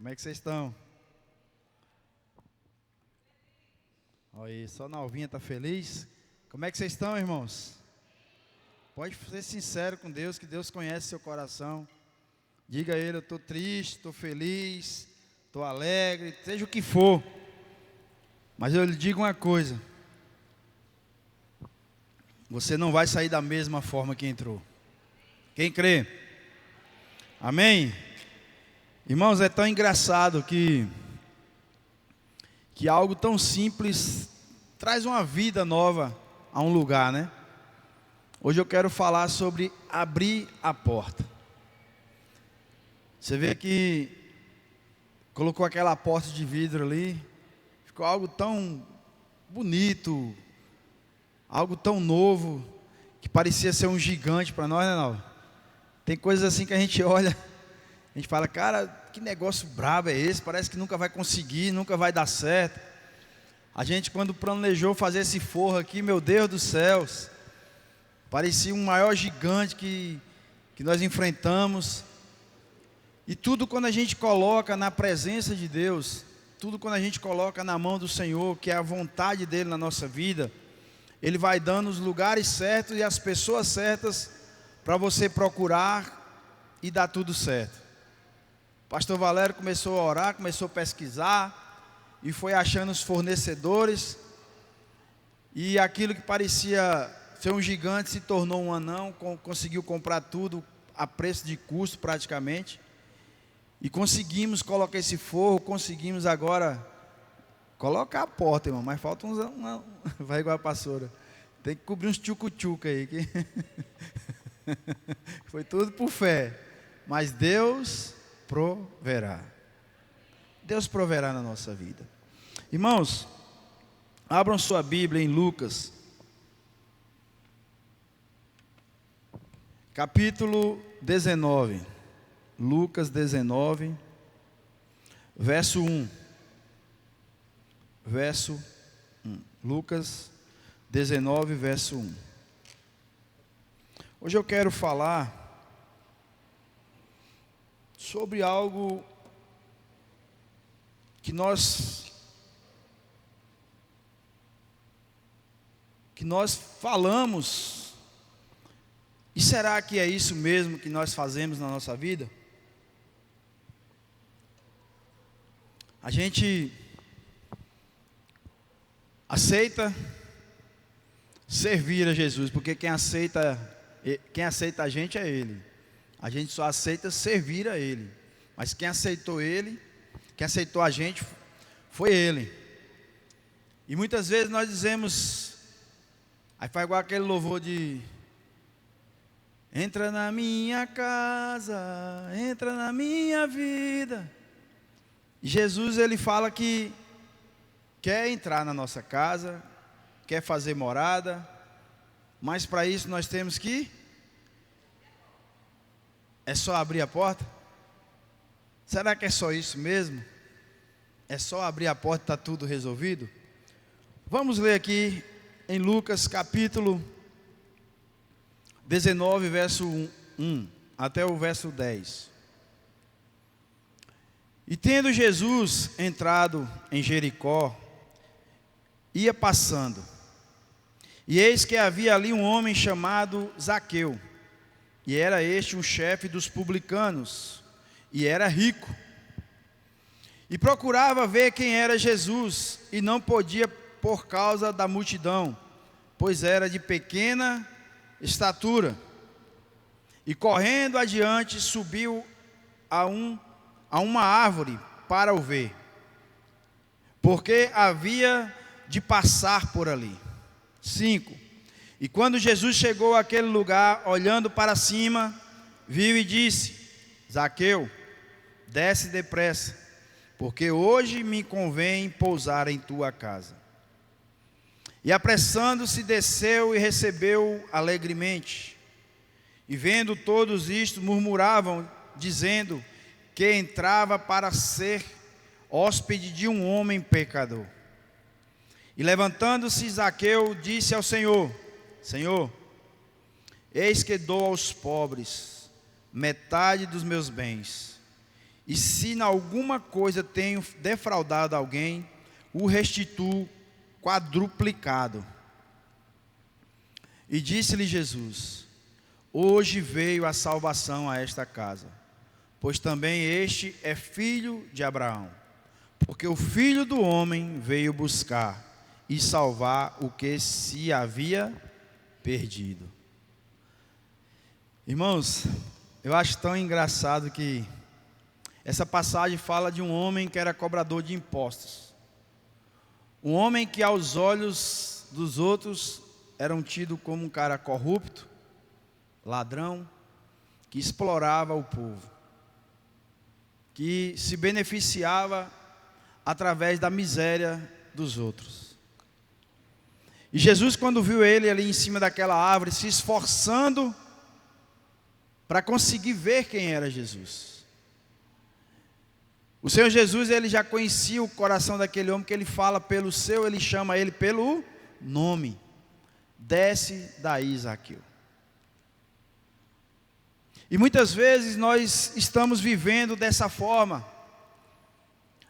Como é que vocês estão? Olha aí, só na Alvinha tá feliz. Como é que vocês estão, irmãos? Pode ser sincero com Deus, que Deus conhece seu coração. Diga a Ele, eu estou triste, estou feliz, estou alegre, seja o que for. Mas eu lhe digo uma coisa. Você não vai sair da mesma forma que entrou. Quem crê? Amém? Irmãos, é tão engraçado que algo tão simples traz uma vida nova a um lugar, né? Hoje eu quero falar sobre abrir a porta. Você vê que colocou aquela porta de vidro ali, ficou algo tão bonito, algo tão novo, que parecia ser um gigante para nós, né, não? Tem coisas assim que a gente olha, a gente fala, cara, que negócio brabo é esse? Parece que nunca vai conseguir, nunca vai dar certo. A gente, quando planejou fazer esse forro aqui, meu Deus dos céus, parecia um maior gigante que nós enfrentamos. E tudo quando a gente coloca na presença de Deus, tudo quando a gente coloca na mão do Senhor, que é a vontade dEle na nossa vida, Ele vai dando os lugares certos e as pessoas certas para você procurar e dar tudo certo. O pastor Valério começou a orar, começou a pesquisar e foi achando os fornecedores, e aquilo que parecia ser um gigante se tornou um anão, conseguiu comprar tudo a preço de custo praticamente, e conseguimos colocar esse forro, conseguimos agora colocar a porta, irmão, mas falta vai igual a pastora, tem que cobrir uns tchucu-tchucu aí, que foi tudo por fé, mas Deus proverá. Deus proverá na nossa vida. Irmãos, abram sua Bíblia em Lucas, capítulo 19. Lucas 19, verso 1. Verso 1. Lucas 19, verso 1. Hoje eu quero falar sobre algo que nós falamos, e será que é isso mesmo que nós fazemos na nossa vida? A gente aceita servir a Jesus, porque quem aceita a gente é Ele. A gente só aceita servir a Ele, mas quem aceitou Ele, quem aceitou a gente foi Ele. E muitas vezes nós dizemos, aí faz igual aquele louvor de entra na minha casa, entra na minha vida. E Jesus, Ele fala que quer entrar na nossa casa, quer fazer morada, mas para isso nós temos que é só abrir a porta? Será que é só isso mesmo? É só abrir a porta e está tudo resolvido? Vamos ler aqui em Lucas capítulo 19, verso 1 até o verso 10. E tendo Jesus entrado em Jericó, ia passando, e eis que havia ali um homem chamado Zaqueu, e era este um chefe dos publicanos, e era rico, e procurava ver quem era Jesus, e não podia por causa da multidão, pois era de pequena estatura. E correndo adiante, subiu a uma árvore para o ver, porque havia de passar por ali. 5. E quando Jesus chegou àquele lugar, olhando para cima, viu e disse: Zaqueu, desce depressa, porque hoje me convém pousar em tua casa. E apressando-se, desceu e recebeu alegremente. E vendo todos isto, murmuravam, dizendo que entrava para ser hóspede de um homem pecador. E levantando-se, Zaqueu disse ao Senhor: Senhor, eis que dou aos pobres metade dos meus bens, e se em alguma coisa tenho defraudado alguém, o restituo quadruplicado. E disse-lhe Jesus: hoje veio a salvação a esta casa, pois também este é filho de Abraão, porque o Filho do Homem veio buscar e salvar o que se havia perdido. Irmãos, eu acho tão engraçado que essa passagem fala de um homem que era cobrador de impostos. Um homem que aos olhos dos outros era tido como um cara corrupto, ladrão, que explorava o povo, que se beneficiava através da miséria dos outros. E Jesus, quando viu ele ali em cima daquela árvore, se esforçando para conseguir ver quem era Jesus. O Senhor Jesus, ele já conhecia o coração daquele homem, que ele fala pelo seu, ele chama ele pelo nome. Desce daí, Zaqueu. E muitas vezes nós estamos vivendo dessa forma.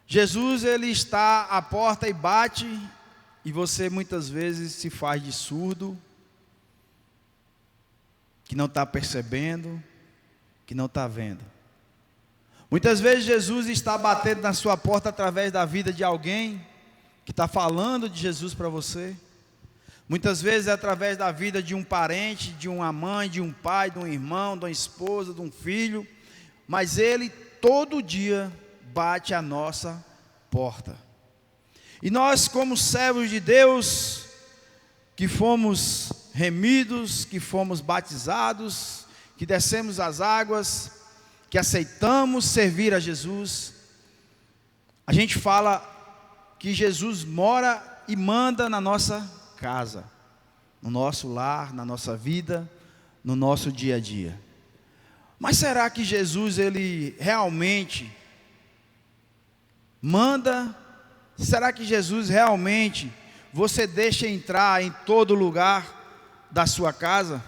Jesus, ele está à porta e bate, e você muitas vezes se faz de surdo, que não está percebendo, que não está vendo. Muitas vezes Jesus está batendo na sua porta através da vida de alguém que está falando de Jesus para você. Muitas vezes é através da vida de um parente, de uma mãe, de um pai, de um irmão, de uma esposa, de um filho. Mas Ele todo dia bate a nossa porta. E nós, como servos de Deus, que fomos remidos, que fomos batizados, que descemos as águas, que aceitamos servir a Jesus, a gente fala que Jesus mora e manda na nossa casa, no nosso lar, na nossa vida, no nosso dia a dia. Mas será que Jesus, ele realmente manda? Será que Jesus realmente você deixa entrar em todo lugar da sua casa?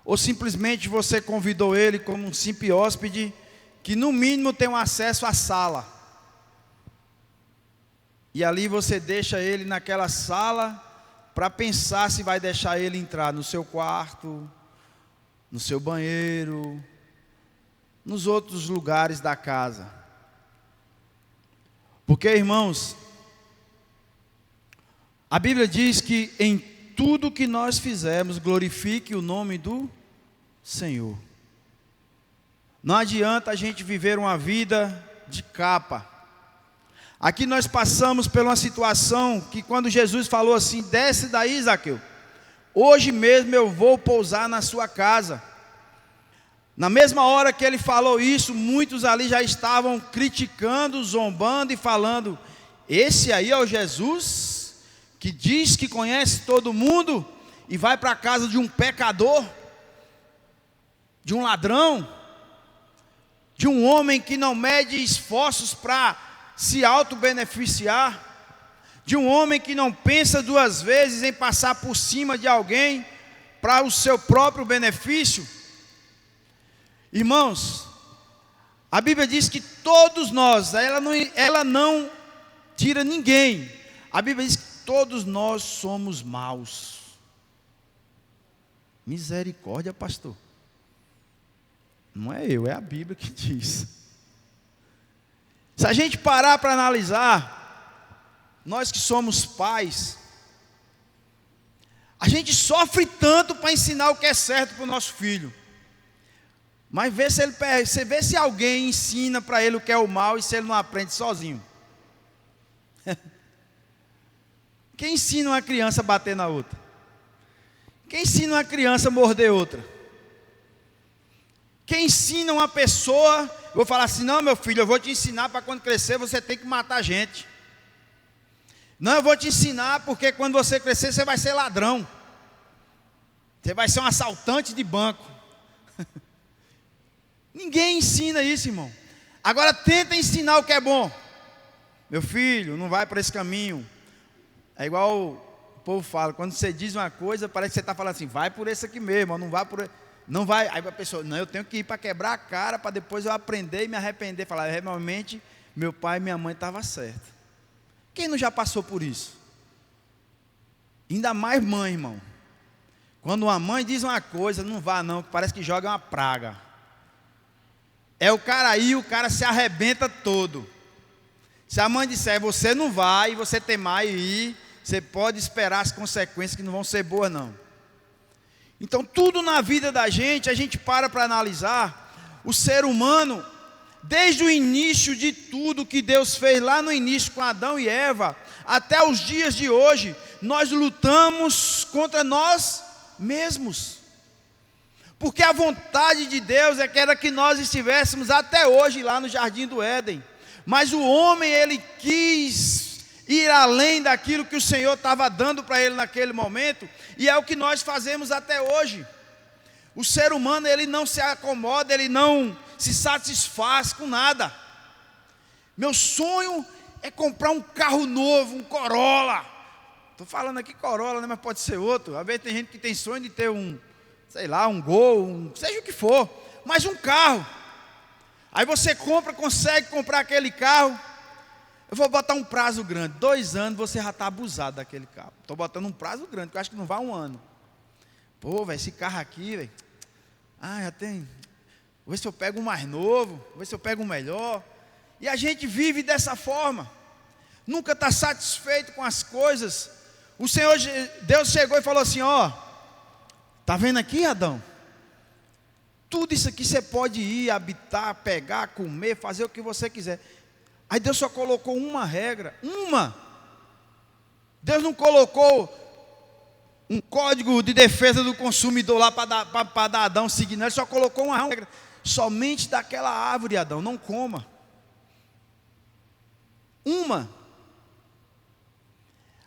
Ou simplesmente você convidou ele como um simples hóspede, que no mínimo tem um acesso à sala, e ali você deixa ele naquela sala, para pensar se vai deixar ele entrar no seu quarto, no seu banheiro, nos outros lugares da casa. Porque, irmãos, a Bíblia diz que em tudo que nós fizermos, glorifique o nome do Senhor. Não adianta a gente viver uma vida de capa. Aqui nós passamos por uma situação que, quando Jesus falou assim: desce daí, Zaqueu, hoje mesmo eu vou pousar na sua casa. Na mesma hora que ele falou isso, muitos ali já estavam criticando, zombando e falando: esse aí é o Jesus que diz que conhece todo mundo e vai para a casa de um pecador, de um ladrão, de um homem que não mede esforços para se auto-beneficiar, de um homem que não pensa duas vezes em passar por cima de alguém para o seu próprio benefício. Irmãos, a Bíblia diz que todos nós, ela não tira ninguém. A Bíblia diz que todos nós somos maus. Misericórdia, pastor. Não é eu, é a Bíblia que diz. Se a gente parar para analisar, nós que somos pais, a gente sofre tanto para ensinar o que é certo para o nosso filho. Mas você vê se alguém ensina para ele o que é o mal e se ele não aprende sozinho. Quem ensina uma criança a bater na outra? Quem ensina uma criança a morder outra? Quem ensina uma pessoa, eu vou falar assim: não, meu filho, eu vou te ensinar para quando crescer você tem que matar gente. Não, eu vou te ensinar porque quando você crescer você vai ser ladrão. Você vai ser um assaltante de banco. Ninguém ensina isso, irmão. Agora tenta ensinar o que é bom. Meu filho, não vai para esse caminho. É igual o povo fala, quando você diz uma coisa, parece que você está falando assim: vai por esse aqui mesmo, não vai por... Não vai, aí a pessoa, não, eu tenho que ir para quebrar a cara, para depois eu aprender e me arrepender, falar, realmente, meu pai e minha mãe estavam certos. Quem não já passou por isso? Ainda mais mãe, irmão. Quando uma mãe diz uma coisa, não vá não, parece que joga uma praga. É o cara aí, o cara se arrebenta todo. Se a mãe disser, você não vai, e você temar e ir, você pode esperar as consequências que não vão ser boas não. Então tudo na vida da gente, a gente para analisar, o ser humano, desde o início de tudo que Deus fez lá no início com Adão e Eva, até os dias de hoje, nós lutamos contra nós mesmos. Porque a vontade de Deus era que nós estivéssemos até hoje lá no Jardim do Éden. Mas o homem, ele quis ir além daquilo que o Senhor estava dando para ele naquele momento, e é o que nós fazemos até hoje. O ser humano, ele não se acomoda, ele não se satisfaz com nada. Meu sonho é comprar um carro novo, um Corolla. Estou falando aqui Corolla, né, mas pode ser outro. Às vezes tem gente que tem sonho de ter um, sei lá, um Gol, seja o que for, mas um carro. Aí você consegue comprar aquele carro. Eu vou botar um prazo grande, 2 anos você já está abusado daquele carro. Estou botando um prazo grande, que eu acho que não vai 1 ano. Pô, velho, esse carro aqui, velho. Já tem. Vou ver se eu pego um mais novo, vou ver se eu pego um melhor. E a gente vive dessa forma. Nunca está satisfeito com as coisas. O Senhor, Deus chegou e falou assim, tá vendo aqui, Adão? Tudo isso aqui você pode ir, habitar, pegar, comer, fazer o que você quiser. Aí Deus só colocou uma regra, uma. Deus não colocou um código de defesa do consumidor lá para dar Adão seguir, não. Ele só colocou uma regra, somente daquela árvore, Adão, não coma. Uma.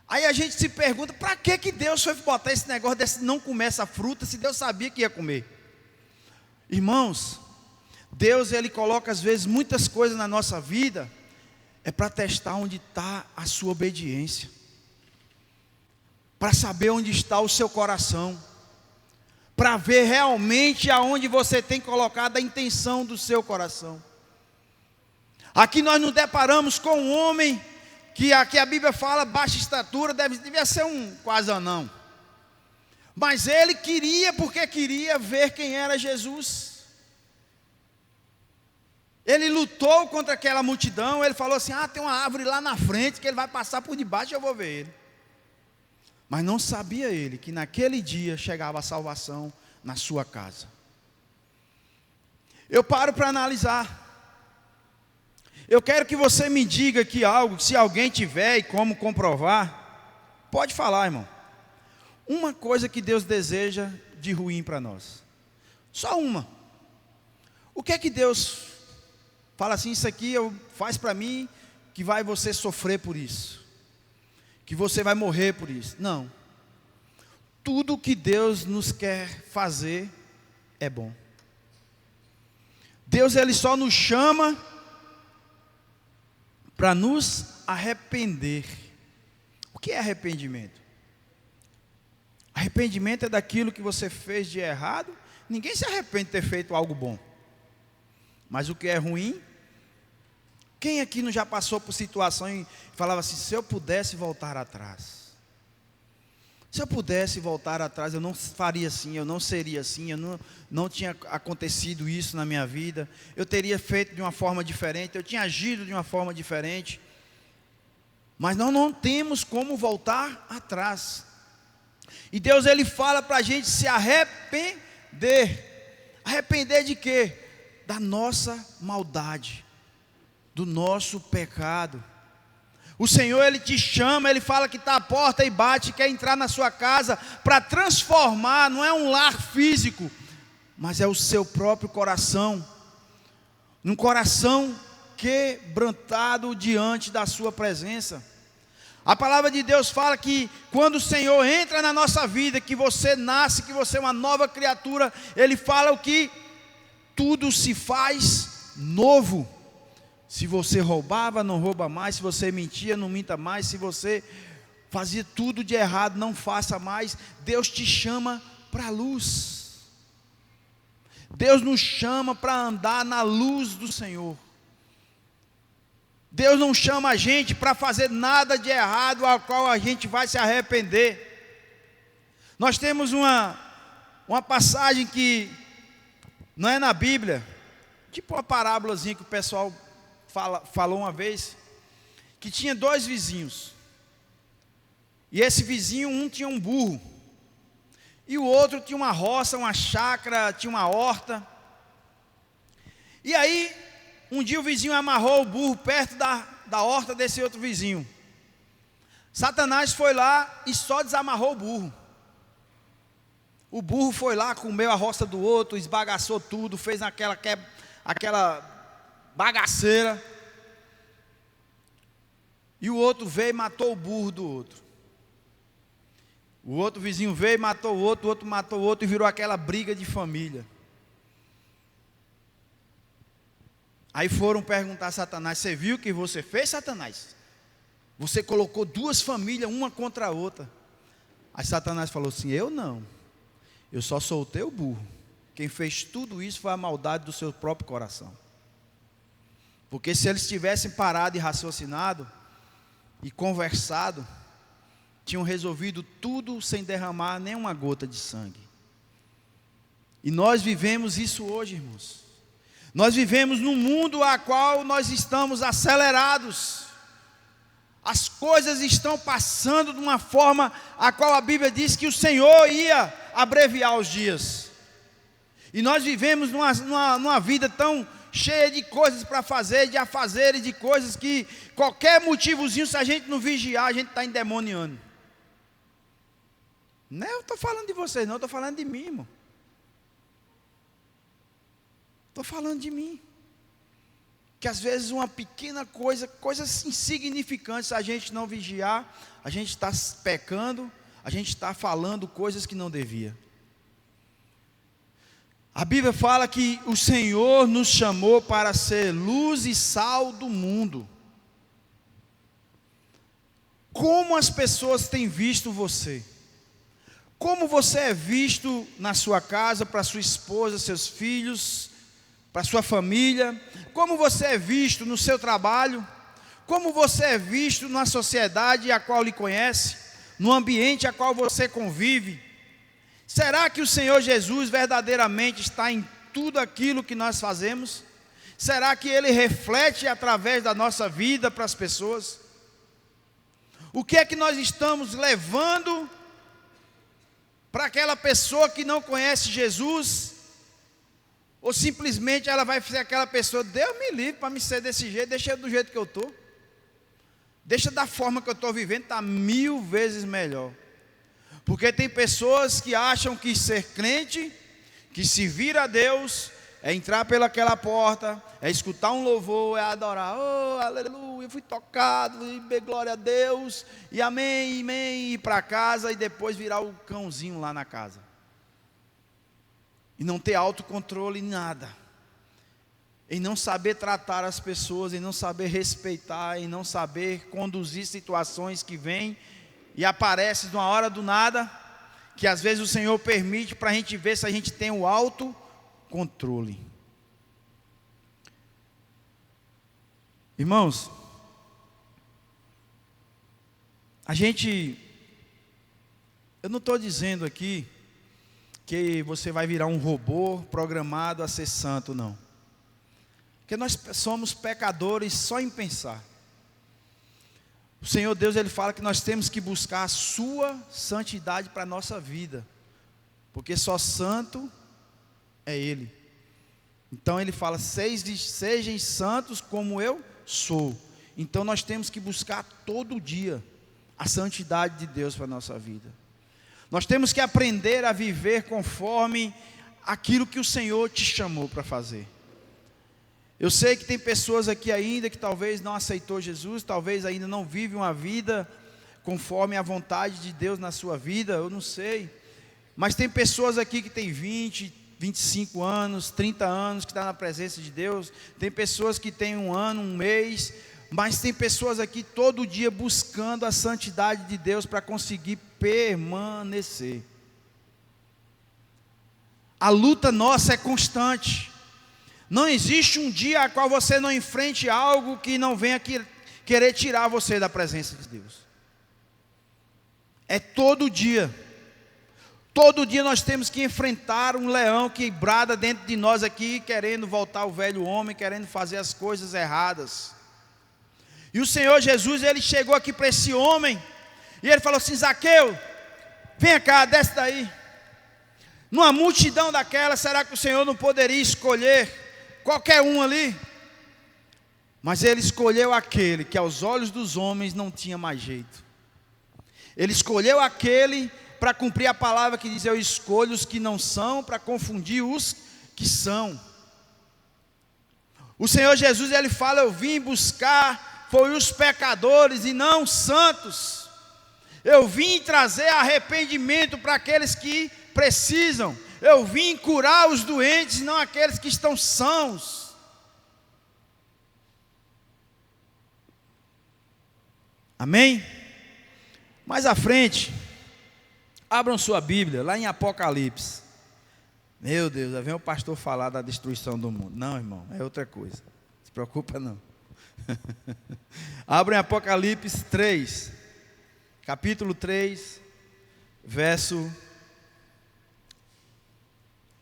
Aí a gente se pergunta, para que Deus foi botar esse negócio de não comer essa fruta, se Deus sabia que ia comer? Irmãos, Deus, Ele coloca às vezes muitas coisas na nossa vida, é para testar onde está a sua obediência, para saber onde está o seu coração, para ver realmente aonde você tem colocado a intenção do seu coração. Aqui nós nos deparamos com um homem, que aqui a Bíblia fala, baixa estatura, devia ser um quase anão. Mas ele queria, porque queria ver quem era Jesus. Ele lutou contra aquela multidão, ele falou assim, tem uma árvore lá na frente, que ele vai passar por debaixo e eu vou ver ele. Mas não sabia ele, que naquele dia chegava a salvação na sua casa. Eu paro para analisar. Eu quero que você me diga aqui algo, se alguém tiver e como comprovar, pode falar, irmão. Uma coisa que Deus deseja de ruim para nós. Só uma. O que é que Deus fala assim, isso aqui faz para mim, que vai você sofrer por isso, que você vai morrer por isso? Não. Tudo que Deus nos quer fazer é bom. Deus, Ele só nos chama para nos arrepender. O que é arrependimento? Arrependimento é daquilo que você fez de errado. Ninguém se arrepende de ter feito algo bom. Mas o que é ruim, quem aqui não já passou por situação e falava assim, se eu pudesse voltar atrás, se eu pudesse voltar atrás, eu não faria assim, eu não seria assim, não tinha acontecido isso na minha vida, eu teria feito de uma forma diferente, eu tinha agido de uma forma diferente. Mas nós não temos como voltar atrás. E Deus, Ele fala para a gente se arrepender. Arrepender de quê? Da nossa maldade, do nosso pecado. O Senhor, Ele te chama, Ele fala que está à porta e bate, quer entrar na sua casa para transformar, não é um lar físico, mas é o seu próprio coração, um coração quebrantado diante da sua presença. A palavra de Deus fala que quando o Senhor entra na nossa vida, que você nasce, que você é uma nova criatura, Ele fala o que tudo se faz novo. Se você roubava, não rouba mais. Se você mentia, não minta mais. Se você fazia tudo de errado, não faça mais. Deus te chama para a luz. Deus nos chama para andar na luz do Senhor. Deus não chama a gente para fazer nada de errado ao qual a gente vai se arrepender. Nós temos uma passagem que não é na Bíblia, tipo uma parábolazinha que o pessoal falou uma vez, que tinha 2 vizinhos. E esse vizinho, um tinha um burro, e o outro tinha uma roça, uma chácara, tinha uma horta. E aí, um dia o vizinho amarrou o burro perto da horta desse outro vizinho. Satanás foi lá e só desamarrou o burro. O burro foi lá, comeu a roça do outro, esbagaçou tudo, fez aquela bagaceira. E o outro veio e matou o burro do outro. O outro vizinho veio e matou o outro matou o outro, e virou aquela briga de família. Aí foram perguntar a Satanás: você viu o que você fez, Satanás? Você colocou 2 famílias, uma contra a outra. Aí Satanás falou assim: eu não, eu só soltei o burro. Quem fez tudo isso foi a maldade do seu próprio coração. Porque se eles tivessem parado e raciocinado e conversado, tinham resolvido tudo sem derramar nenhuma gota de sangue. E nós vivemos isso hoje, irmãos. Nós vivemos num mundo a qual nós estamos acelerados. As coisas estão passando de uma forma a qual a Bíblia diz que o Senhor ia abreviar os dias. E nós vivemos numa vida tão cheia de coisas para fazer, de afazeres, de coisas que qualquer motivozinho, se a gente não vigiar, a gente está endemoniando. Não, eu estou falando de vocês, não, eu estou falando de mim, irmão. Estou falando de mim. Que às vezes uma pequena coisa, coisas insignificantes, se a gente não vigiar, a gente está pecando, a gente está falando coisas que não devia. A Bíblia fala que o Senhor nos chamou para ser luz e sal do mundo. Como as pessoas têm visto você? Como você é visto na sua casa, para sua esposa, seus filhos, para sua família? Como você é visto no seu trabalho? Como você é visto na sociedade a qual lhe conhece? No ambiente a qual você convive? Será que o Senhor Jesus verdadeiramente está em tudo aquilo que nós fazemos? Será que Ele reflete através da nossa vida para as pessoas? O que é que nós estamos levando para aquela pessoa que não conhece Jesus? Ou simplesmente ela vai ser aquela pessoa: Deus me livre para me ser desse jeito, deixa eu do jeito que eu estou. Deixa da forma que eu estou vivendo, está 1000 vezes melhor. Porque tem pessoas que acham que ser crente, que servir a Deus, é entrar pelaquela porta, é escutar um louvor, é adorar, oh, aleluia, fui tocado, e glória a Deus, e amém, amém, e ir para casa e depois virar o cãozinho lá na casa. E não ter autocontrole em nada, em não saber tratar as pessoas, em não saber respeitar, em não saber conduzir situações que vêm e aparecem de uma hora do nada, que às vezes o Senhor permite para a gente ver se a gente tem o autocontrole. Irmãos, eu não estou dizendo aqui que você vai virar um robô programado a ser santo, não. Porque nós somos pecadores só em pensar. O Senhor Deus, Ele fala que nós temos que buscar a sua santidade para a nossa vida, porque só santo é Ele. Então Ele fala: sejam santos como eu sou. Então nós temos que buscar todo dia a santidade de Deus para a nossa vida. Nós temos que aprender a viver conforme aquilo que o Senhor te chamou para fazer. Eu sei que tem pessoas aqui ainda que talvez não aceitou Jesus, talvez ainda não vive uma vida conforme a vontade de Deus na sua vida, eu não sei. Mas tem pessoas aqui que têm 20, 25 anos, 30 anos que estão na presença de Deus. Tem pessoas que têm 1 ano, 1 mês. Mas tem pessoas aqui todo dia buscando a santidade de Deus para conseguir permanecer. A luta nossa é constante. Não existe um dia a qual você não enfrente algo que não venha querer tirar você da presença de Deus. É todo dia. Todo dia nós temos que enfrentar um leão que brada dentro de nós aqui, querendo voltar ao velho homem, querendo fazer as coisas erradas. E o Senhor Jesus, Ele chegou aqui para esse homem, e Ele falou assim: Zaqueu, vem cá, desce daí. Numa multidão daquela, será que o Senhor não poderia escolher qualquer um ali? Mas Ele escolheu aquele que aos olhos dos homens não tinha mais jeito. Ele escolheu aquele para cumprir a palavra que diz: eu escolho os que não são, para confundir os que são. O Senhor Jesus, Ele fala: eu vim buscar, foi os pecadores e não os santos. Eu vim trazer arrependimento para aqueles que precisam. Eu vim curar os doentes, não aqueles que estão sãos. Amém? Mais à frente, abram sua Bíblia, lá em Apocalipse. Meu Deus, aí vem o pastor falar da destruição do mundo. Não, irmão, é outra coisa. Não se preocupa não. Abram Apocalipse 3, capítulo 3,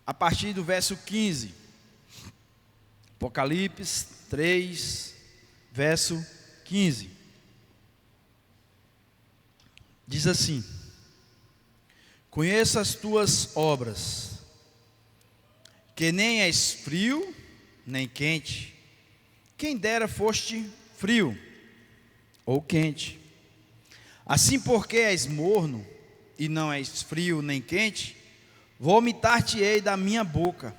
a partir do verso 15. Apocalipse 3, verso 15. Diz assim: conheço as tuas obras, que nem és frio, nem quente. Quem dera foste frio ou quente. Assim, porque és morno, e não és frio nem quente, vomitar-te-ei da minha boca.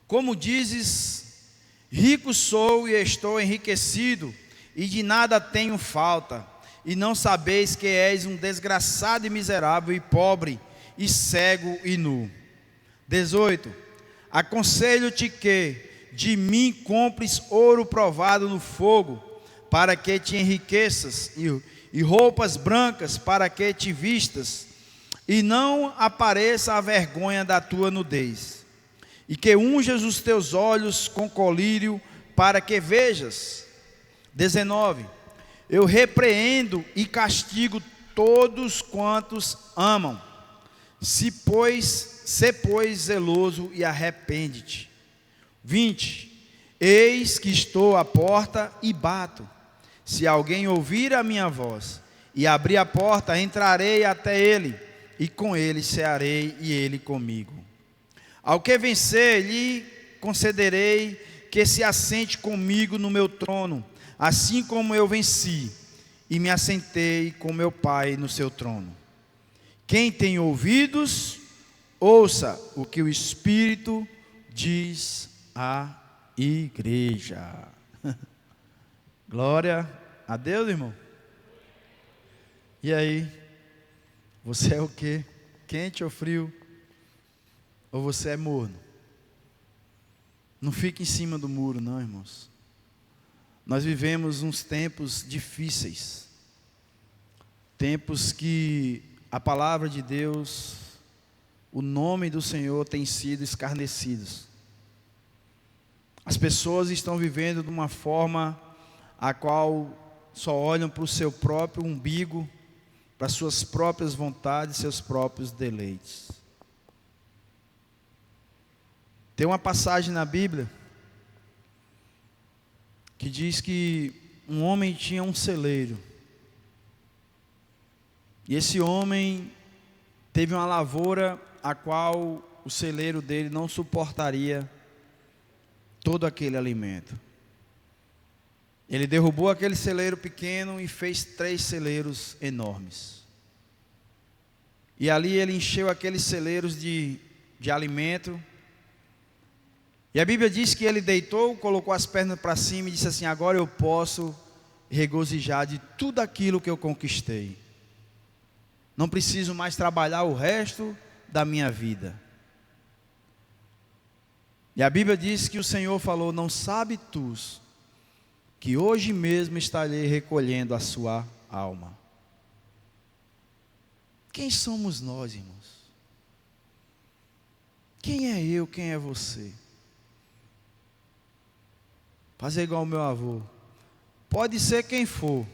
Como dizes, rico sou e estou enriquecido, e de nada tenho falta, e não sabeis que és um desgraçado e miserável, e pobre, e cego e nu. 18. Aconselho-te que de mim compres ouro provado no fogo, para que te enriqueças, e roupas brancas para que te vistas, e não apareça a vergonha da tua nudez. E que unjas os teus olhos com colírio, para que vejas. 19. Eu repreendo e castigo todos quantos amam. Se pois zeloso e arrepende-te. 20. Eis que estou à porta e bato. Se alguém ouvir a minha voz e abrir a porta, entrarei até ele, e com ele cearei e ele comigo. Ao que vencer, lhe concederei que se assente comigo no meu trono, assim como eu venci e me assentei com meu Pai no seu trono. Quem tem ouvidos, ouça o que o Espírito diz à igreja. Glória a Deus, irmão. E aí, você é o quê? Quente ou frio? Ou você é morno? Não fique em cima do muro, não, irmãos. Nós vivemos uns tempos difíceis, tempos que a palavra de Deus, o nome do Senhor tem sido escarnecidos. As pessoas estão vivendo de uma forma a qual só olham para o seu próprio umbigo, para suas próprias vontades, seus próprios deleites. Tem uma passagem na Bíblia que diz que um homem tinha um celeiro, e esse homem teve uma lavoura a qual o celeiro dele não suportaria todo aquele alimento. Ele derrubou aquele celeiro pequeno e fez 3 celeiros enormes. E ali ele encheu aqueles celeiros de alimento. E a Bíblia diz que ele deitou, colocou as pernas para cima e disse assim: agora eu posso regozijar de tudo aquilo que eu conquistei. Não preciso mais trabalhar o resto da minha vida. E a Bíblia diz que o Senhor falou: não sabe tu que hoje mesmo estarei recolhendo a sua alma. Quem somos nós, irmãos? Quem é eu, quem é você? Fazer igual o meu avô. Pode ser quem for,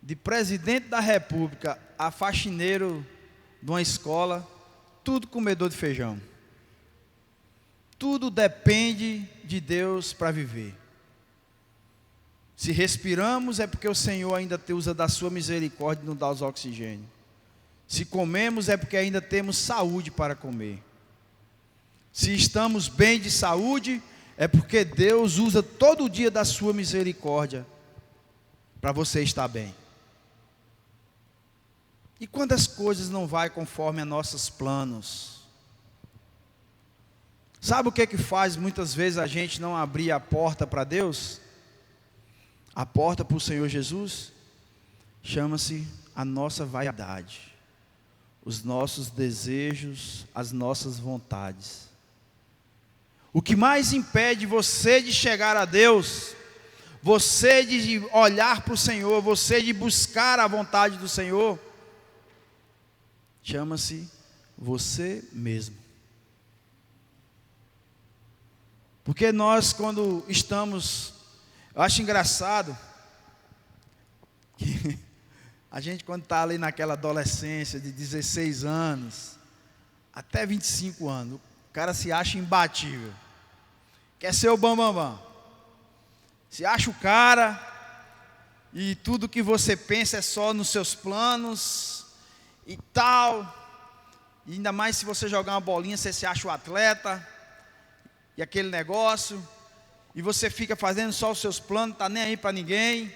de presidente da república a faxineiro de uma escola, tudo comedor de feijão. Tudo depende de Deus para viver. Se respiramos é porque o Senhor ainda usa da sua misericórdia e nos dá os oxigênio. Se comemos é porque ainda temos saúde para comer. Se estamos bem de saúde é porque Deus usa todo o dia da sua misericórdia para você estar bem. E quando as coisas não vão conforme a nossos planos? Sabe o que faz muitas vezes a gente não abrir a porta para Deus? A porta para o Senhor Jesus? Chama-se a nossa vaidade, os nossos desejos, as nossas vontades. O que mais impede você de chegar a Deus, você de olhar para o Senhor, você de buscar a vontade do Senhor, chama-se você mesmo. Porque nós, quando estamos, eu acho engraçado que a gente, quando está ali naquela adolescência de 16 anos até 25 anos, o cara se acha imbatível, quer ser o bambambam, se acha o cara, e tudo que você pensa é só nos seus planos e tal, e ainda mais se você jogar uma bolinha, você se acha o atleta, e aquele negócio, e você fica fazendo só os seus planos, não está nem aí para ninguém.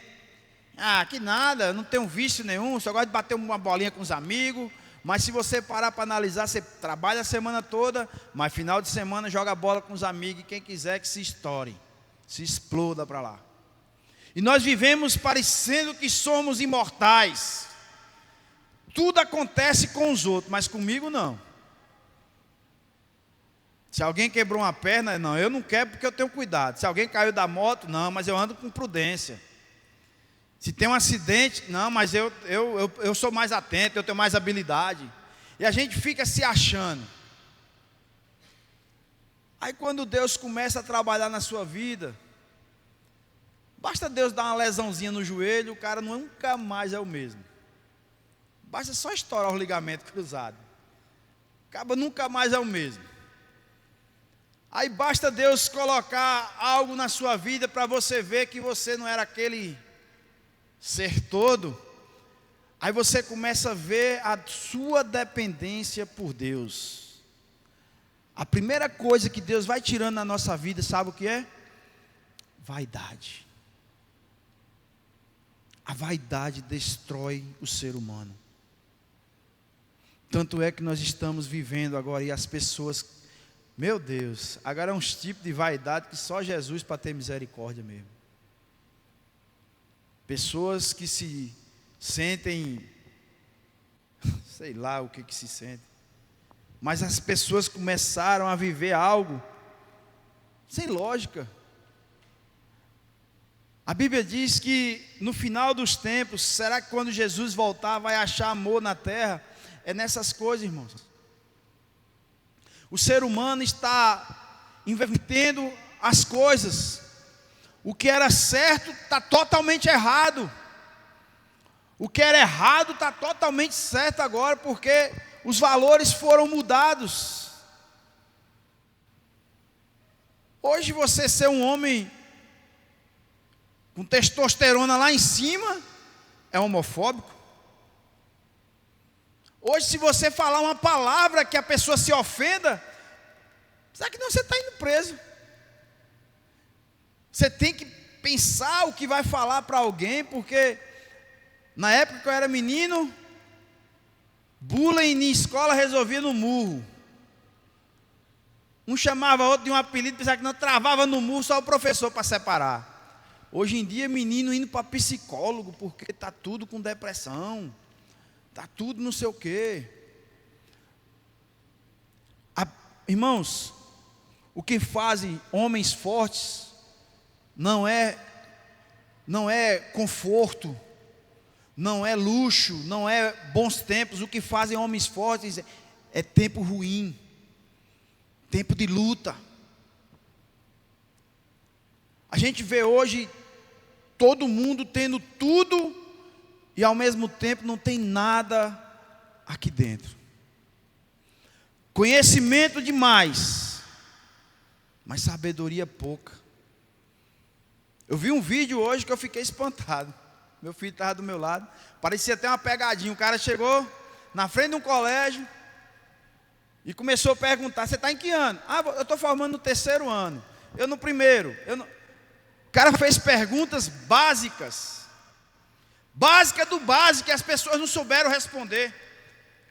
Ah, que nada, eu não tenho vício nenhum, só gosto de bater uma bolinha com os amigos. Mas se você parar para analisar, você trabalha a semana toda, mas final de semana joga bola com os amigos, e quem quiser que se estoure, se exploda para lá. E nós vivemos parecendo que somos imortais. Tudo acontece com os outros, mas comigo não. Se alguém quebrou uma perna, não, eu não quebro porque eu tenho cuidado. Se alguém caiu da moto, não, mas eu ando com prudência. Se tem um acidente, não, mas eu sou mais atento, eu tenho mais habilidade. E a gente fica se achando. Aí quando Deus começa a trabalhar na sua vida, basta Deus dar uma lesãozinha no joelho, o cara nunca mais é o mesmo. Basta só estourar o ligamento cruzado. Acaba nunca mais é o mesmo. Aí basta Deus colocar algo na sua vida para você ver que você não era aquele ser todo. Aí você começa a ver a sua dependência por Deus. A primeira coisa que Deus vai tirando na nossa vida, sabe o que é? Vaidade. A vaidade destrói o ser humano. Tanto é que nós estamos vivendo agora, e as pessoas, meu Deus, agora é uns tipos de vaidade que só Jesus para ter misericórdia mesmo. Pessoas que se sentem, sei lá o que se sentem, mas as pessoas começaram a viver algo sem lógica. A Bíblia diz que no final dos tempos, será que quando Jesus voltar vai achar amor na terra? É nessas coisas, irmãos. O ser humano está invertendo as coisas. O que era certo está totalmente errado. O que era errado está totalmente certo agora, porque os valores foram mudados. Hoje você ser um homem com testosterona lá em cima é homofóbico. Hoje, se você falar uma palavra que a pessoa se ofenda, sabe que não, você está indo preso. Você tem que pensar o que vai falar para alguém, porque na época que eu era menino, bullying na escola resolvia no murro. Um chamava outro de um apelido, pensava que não, travava no murro, só o professor para separar. Hoje em dia, menino indo para psicólogo, porque está tudo com depressão. Está tudo não sei o quê. Irmãos, o que fazem homens fortes não é conforto, não é luxo, não é bons tempos. O que fazem homens fortes é tempo ruim. tempo de luta. A gente vê hoje todo mundo tendo tudo e ao mesmo tempo não tem nada aqui dentro. Conhecimento demais, mas sabedoria pouca. Eu vi um vídeo hoje que eu fiquei espantado. Meu filho estava do meu lado, parecia até uma pegadinha. O cara chegou na frente de um colégio e começou a perguntar: você está em que ano? Ah, eu estou formando no 3º ano. Eu no 1º. O cara fez perguntas básicas. Básica do básico, que as pessoas não souberam responder.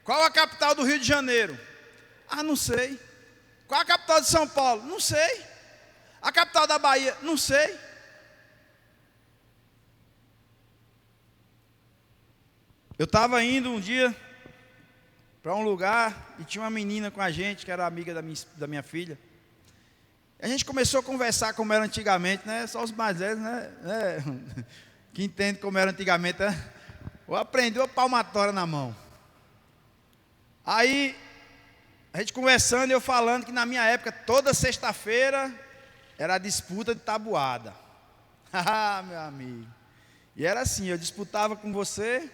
Qual a capital do Rio de Janeiro? Ah, não sei. Qual a capital de São Paulo? Não sei. A capital da Bahia? Não sei. Eu estava indo um dia para um lugar e tinha uma menina com a gente, que era amiga da minha filha. A gente começou a conversar como era antigamente, né? Só os mais velhos, né? Que entende como era antigamente, né? Ou aprendeu a palmatória na mão. Aí, a gente conversando e eu falando que na minha época, toda sexta-feira, era a disputa de tabuada. Ah, meu amigo. E era assim, eu disputava com você,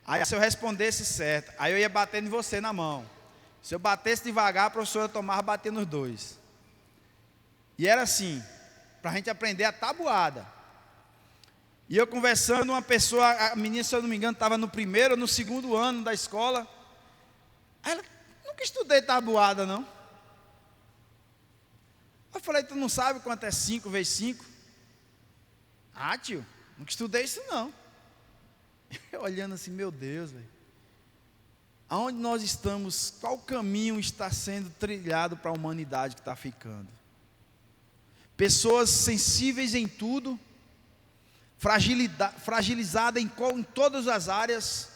aí se eu respondesse certo, aí eu ia batendo em você na mão. Se eu batesse devagar, a professora tomava bater nos dois. E era assim, para a gente aprender a tabuada. E eu conversando, uma pessoa, a menina, se eu não me engano, estava no 1º ou no 2º ano da escola. Ela, nunca estudei tabuada, não. Eu falei: tu não sabe quanto é 5 vezes 5? Ah, tio, nunca estudei isso, não. Eu olhando assim, meu Deus, velho. Aonde nós estamos, qual caminho está sendo trilhado para a humanidade que está ficando? Pessoas sensíveis em tudo, fragilizada em todas as áreas,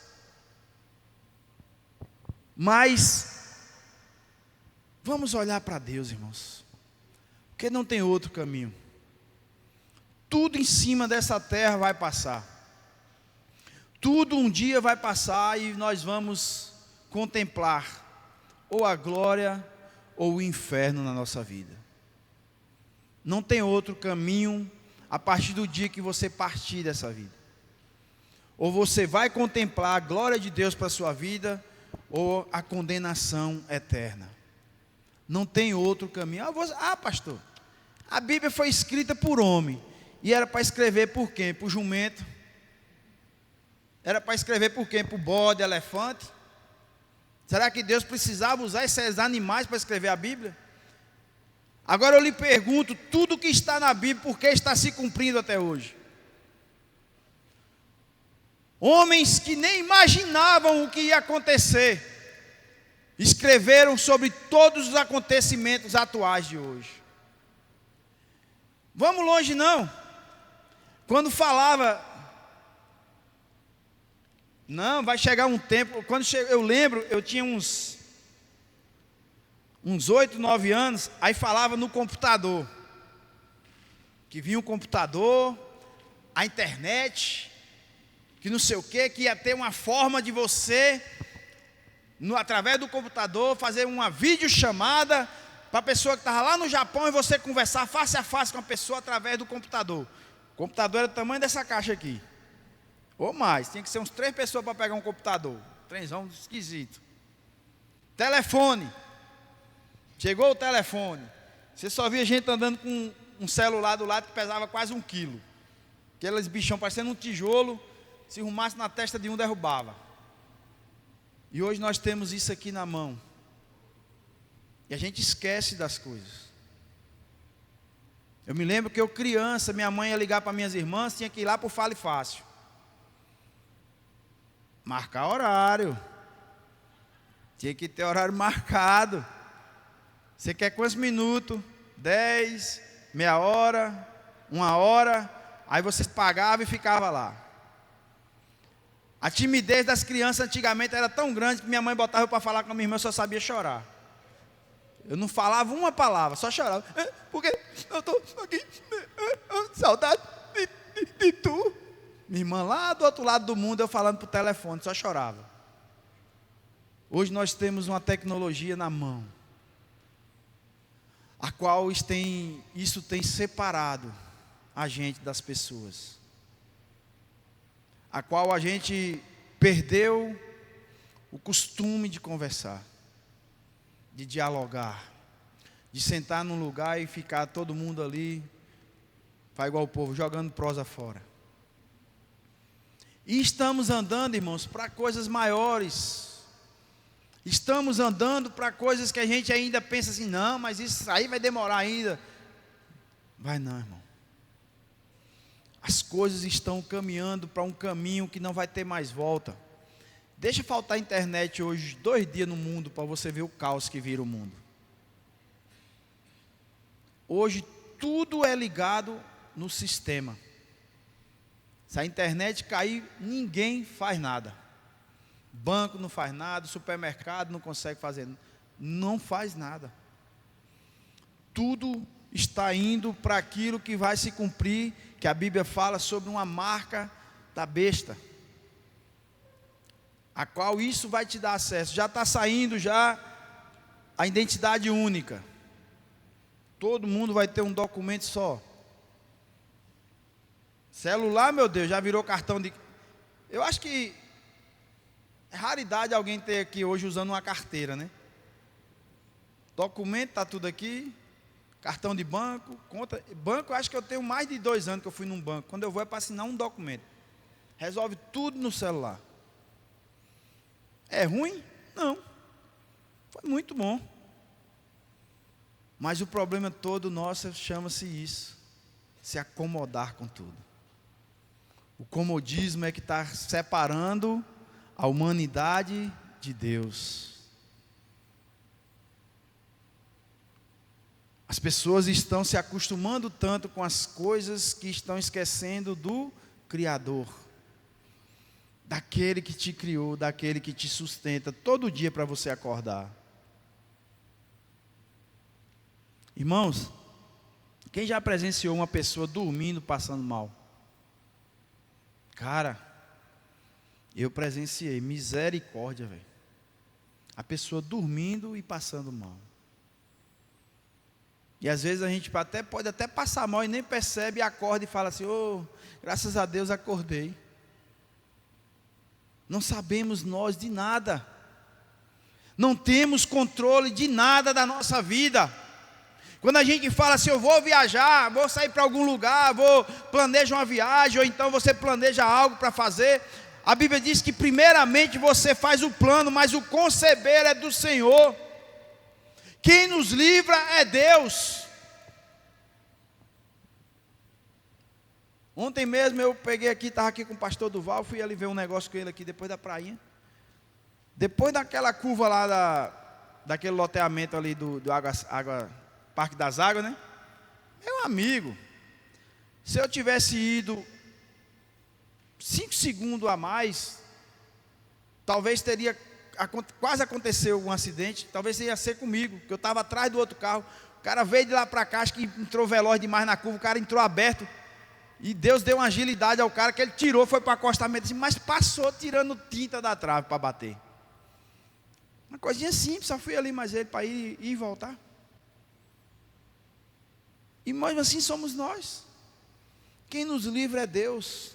mas vamos olhar para Deus, irmãos, porque não tem outro caminho. Tudo em cima dessa terra vai passar, tudo um dia vai passar e nós vamos contemplar ou a glória ou o inferno na nossa vida. Não tem outro caminho a partir do dia que você partir dessa vida. Ou você vai contemplar a glória de Deus para a sua vida, ou a condenação eterna. Não tem outro caminho. Pastor, a Bíblia foi escrita por homem, e era para escrever por quem? Por jumento? Era para escrever por quem? Por bode, elefante? Será que Deus precisava usar esses animais para escrever a Bíblia? Agora eu lhe pergunto, tudo que está na Bíblia, por que está se cumprindo até hoje? Homens que nem imaginavam o que ia acontecer, escreveram sobre todos os acontecimentos atuais de hoje. Vamos longe não. Quando falava, não, vai chegar um tempo, eu lembro, eu tinha uns 8, 9 anos, aí falava no computador, que vinha um computador, a internet, que não sei o que ia ter uma forma de você, através do computador, fazer uma videochamada, para a pessoa que estava lá no Japão, e você conversar face a face com a pessoa através do computador. O computador era do tamanho dessa caixa aqui, ou mais, tinha que ser uns 3 pessoas para pegar um computador, trenzão esquisito. Telefone. Chegou o telefone, você só via gente andando com um celular do lado que pesava quase 1 quilo. Aqueles bichão parecendo um tijolo, se arrumasse na testa de um, derrubava. E hoje nós temos isso aqui na mão. E a gente esquece das coisas. Eu me lembro que eu criança, minha mãe ia ligar para minhas irmãs, tinha que ir lá para o Fale Fácil. Marcar horário. Tinha que ter horário marcado. Você quer quantos minutos? 10, meia hora, 1 hora. Aí você pagava e ficava lá. A timidez das crianças antigamente era tão grande que minha mãe botava eu para falar com a minha irmã, eu só sabia chorar. Eu não falava uma palavra, só chorava. Porque eu estou aqui, saudade de tu. Minha irmã lá do outro lado do mundo, eu falando por telefone, só chorava. Hoje nós temos uma tecnologia na mão. a qual isso tem separado a gente das pessoas, a qual a gente perdeu o costume de conversar, de dialogar, de sentar num lugar e ficar todo mundo ali, faz igual o povo, jogando prosa fora. E estamos andando, irmãos, para coisas maiores. Estamos andando para coisas que a gente ainda pensa assim, não, mas isso aí vai demorar ainda. Vai não, irmão. As coisas estão caminhando para um caminho que não vai ter mais volta. Deixa faltar internet hoje 2 dias no mundo para você ver o caos que vira o mundo. Hoje tudo é ligado no sistema. Se a internet cair, ninguém faz nada. Banco não faz nada, supermercado não consegue fazer, não faz nada. Tudo está indo para aquilo que vai se cumprir, que a Bíblia fala sobre uma marca da besta, a qual isso vai te dar acesso. Já está saindo já a identidade única. Todo mundo vai ter um documento só. Celular, meu Deus, já virou cartão de... Eu acho que é raridade alguém ter aqui hoje usando uma carteira, né? Documento, está tudo aqui. Cartão de banco, conta. Banco, eu acho que eu tenho mais de 2 anos que eu fui num banco. Quando eu vou é para assinar um documento. Resolve tudo no celular. É ruim? Não. Foi muito bom. Mas o problema todo nosso chama-se isso. Se acomodar com tudo. O comodismo é que está separando a humanidade de Deus. As pessoas estão se acostumando tanto com as coisas que estão esquecendo do Criador, daquele que te criou, daquele que te sustenta todo dia para você acordar. Irmãos, quem já presenciou uma pessoa dormindo, passando mal? Cara, eu presenciei, misericórdia, velho. A pessoa dormindo e passando mal. E às vezes a gente pode até passar mal e nem percebe, e acorda e fala assim, graças a Deus acordei. Não sabemos nós de nada. Não temos controle de nada da nossa vida. Quando a gente fala assim, eu vou viajar, vou sair para algum lugar, planeja uma viagem, ou então você planeja algo para fazer, a Bíblia diz que primeiramente você faz o plano, mas o conceber é do Senhor. Quem nos livra é Deus. Ontem mesmo eu peguei aqui, estava aqui com o pastor Duval, fui ali ver um negócio com ele aqui depois da prainha. Depois daquela curva lá, daquele loteamento ali do Parque das Águas, né? Meu amigo, se eu tivesse ido 5 segundos a mais, talvez quase aconteceu um acidente, talvez ia ser comigo, porque eu estava atrás do outro carro, o cara veio de lá para cá, acho que entrou veloz demais na curva, o cara entrou aberto, e Deus deu uma agilidade ao cara, que ele tirou, foi para o acostamento, assim, mas passou tirando tinta da trave para bater. Uma coisinha simples, só fui ali mais ele para ir e voltar. E mesmo assim somos nós. Quem nos livra é Deus.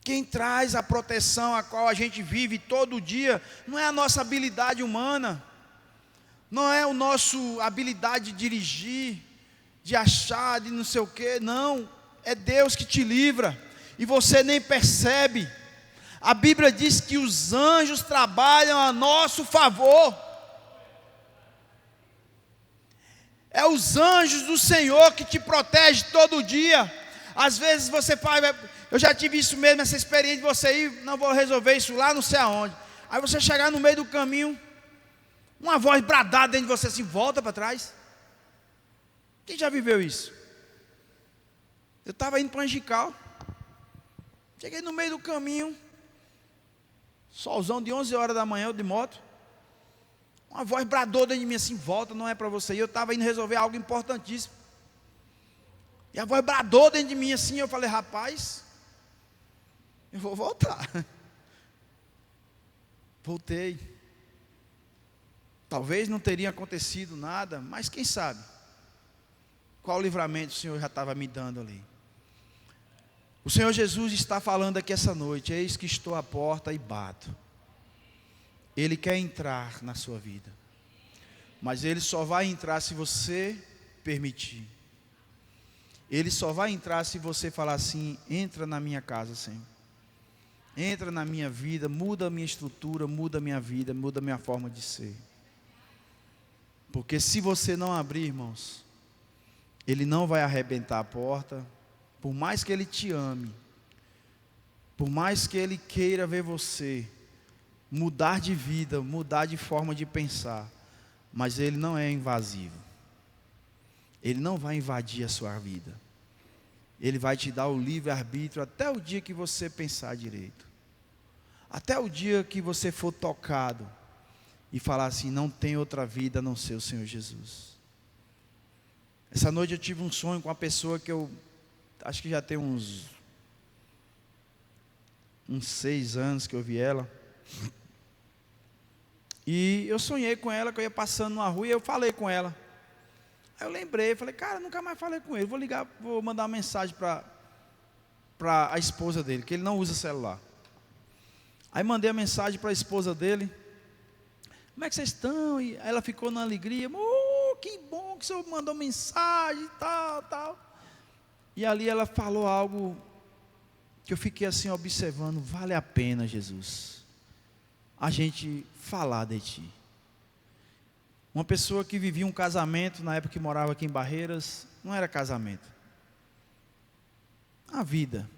Quem traz a proteção a qual a gente vive todo dia, não é a nossa habilidade humana, não é a nossa habilidade de dirigir, de achar, de não sei o quê, não, é Deus que te livra, e você nem percebe. A Bíblia diz que os anjos trabalham a nosso favor. É os anjos do Senhor que te protegem todo dia. Às vezes você fala, eu já tive isso mesmo, essa experiência de você ir, não vou resolver isso lá, não sei aonde. Aí você chegar no meio do caminho, uma voz bradada dentro de você assim, volta para trás. Quem já viveu isso? Eu estava indo para Angical, cheguei no meio do caminho, solzão de 11 horas da manhã, eu de moto. Uma voz bradou dentro de mim assim, volta, não é para você. E eu estava indo resolver algo importantíssimo. E a voz bradou dentro de mim assim, eu falei, rapaz, eu vou voltar. Voltei. Talvez não teria acontecido nada, mas quem sabe? Qual livramento o Senhor já estava me dando ali? O Senhor Jesus está falando aqui essa noite: eis que estou à porta e bato. Ele quer entrar na sua vida, mas Ele só vai entrar se você permitir. Ele só vai entrar se você falar assim: entra na minha casa, Senhor. Entra na minha vida, muda a minha estrutura, muda a minha vida, muda a minha forma de ser. Porque se você não abrir, irmãos, Ele não vai arrebentar a porta. Por mais que Ele te ame, por mais que Ele queira ver você mudar de vida, mudar de forma de pensar, mas Ele não é invasivo. Ele não vai invadir a sua vida. Ele vai te dar o livre-arbítrio até o dia que você pensar direito. Até o dia que você for tocado e falar assim: não tem outra vida a não ser o Senhor Jesus. Essa noite eu tive um sonho com uma pessoa que eu acho que já tem uns 6 anos que eu vi ela. E eu sonhei com ela, que eu ia passando numa rua e eu falei com ela. Aí eu lembrei, falei: cara, nunca mais falei com ele. Vou ligar, vou mandar uma mensagem para a esposa dele, que ele não usa celular. Aí mandei a mensagem para a esposa dele: como é que vocês estão? E ela ficou na alegria: que bom que o senhor mandou mensagem e tal. E ali ela falou algo que eu fiquei assim observando: vale a pena, Jesus, a gente falar de Ti. Uma pessoa que vivia um casamento, na época que morava aqui em Barreiras, não era casamento, a vida.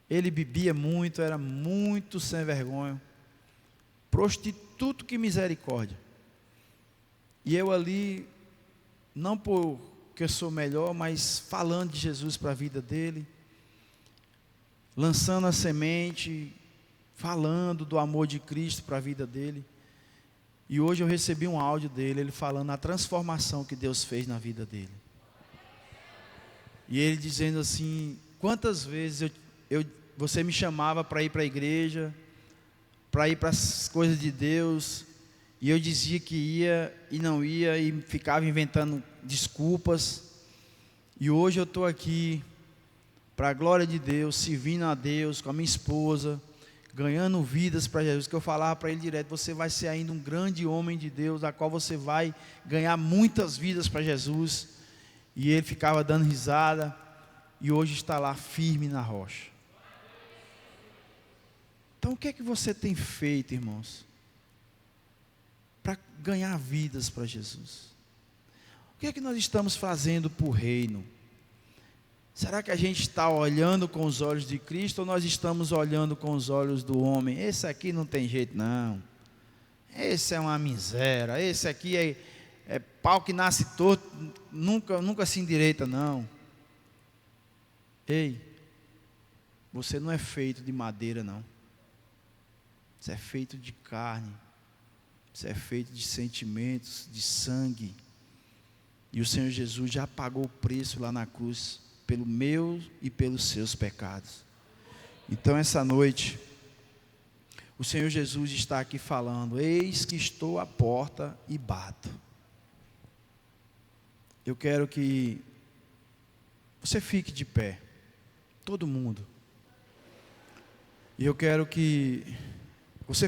Ele bebia muito, era muito sem vergonha, prostituto que misericórdia. E eu ali, não porque eu sou melhor, mas falando de Jesus para a vida dele, lançando a semente, falando do amor de Cristo para a vida dele. E hoje eu recebi um áudio dele, ele falando a transformação que Deus fez na vida dele. E ele dizendo assim: quantas vezes você me chamava para ir para a igreja, para ir para as coisas de Deus, e eu dizia que ia e não ia, e ficava inventando desculpas. E hoje eu estou aqui, para a glória de Deus, servindo a Deus com a minha esposa, ganhando vidas para Jesus. Que eu falava para ele direto: você vai ser ainda um grande homem de Deus, a qual você vai ganhar muitas vidas para Jesus. E ele ficava dando risada, e hoje está lá firme na rocha. Então o que é que você tem feito, irmãos, para ganhar vidas para Jesus? O que é que nós estamos fazendo para o reino? Será que a gente está olhando com os olhos de Cristo, ou nós estamos olhando com os olhos do homem? Esse aqui não tem jeito não, esse é uma miséria, esse aqui é pau que nasce torto, nunca se endireita não. Ei, você não é feito de madeira não, você é feito de carne, você é feito de sentimentos, de sangue. E o Senhor Jesus já pagou o preço lá na cruz, pelo meu e pelos seus pecados. Então essa noite, o Senhor Jesus está aqui falando: eis que estou à porta e bato. Eu quero que você fique de pé, todo mundo. E eu quero que você